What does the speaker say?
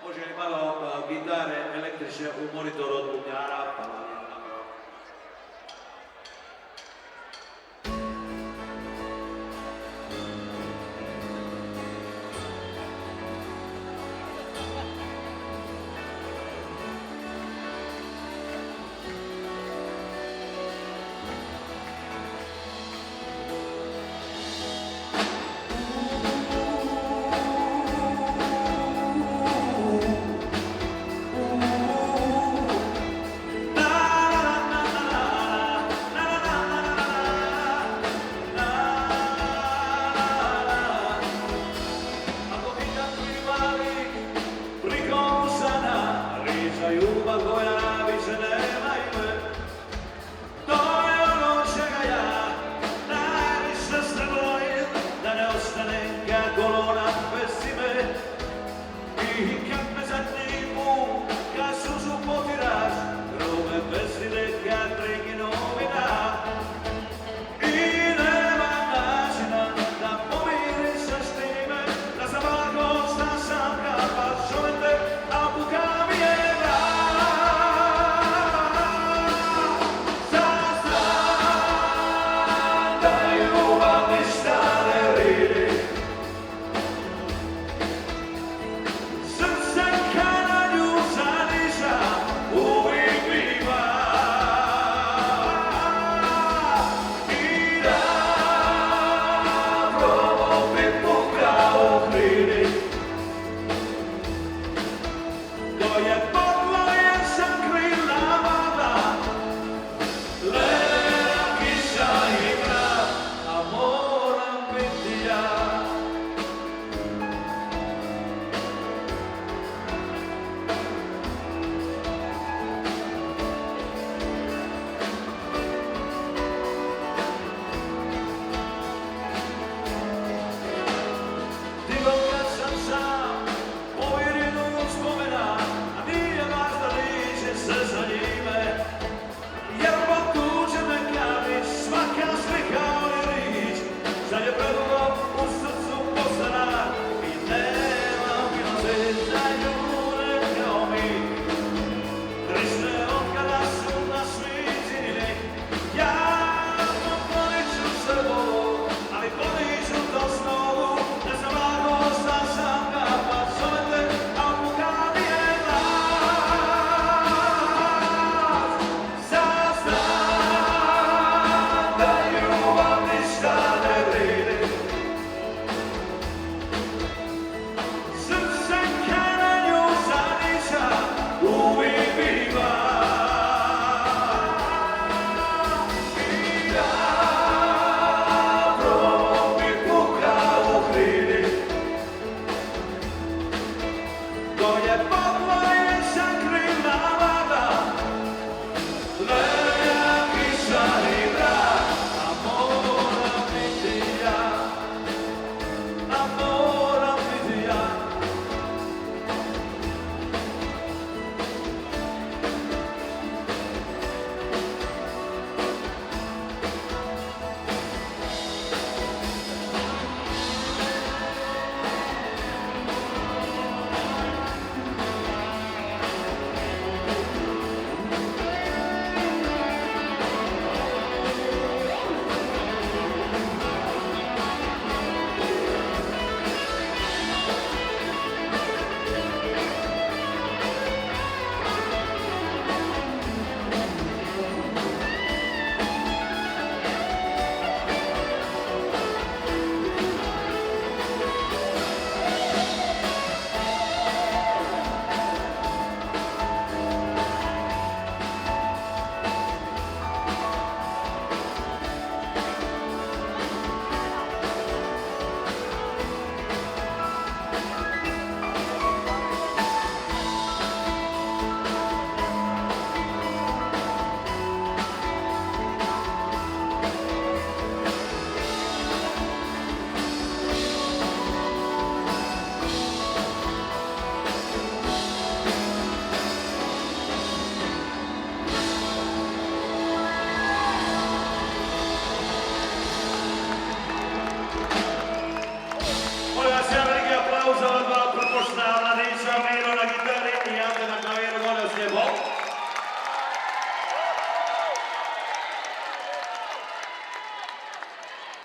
Može li malo gitare električne u monitor od bubnjara? Ljubav koja više nema ime, to je ono čega ja najviše se bojim, da ne ostane kad kolona bez ime. I kad me zatnimu, kad suzu potiraš, grobe bez ide kad prekinu vina. I nema načina da pomirim se s time, da sam lako stan sam kad zovem te, a buka mi je. nebo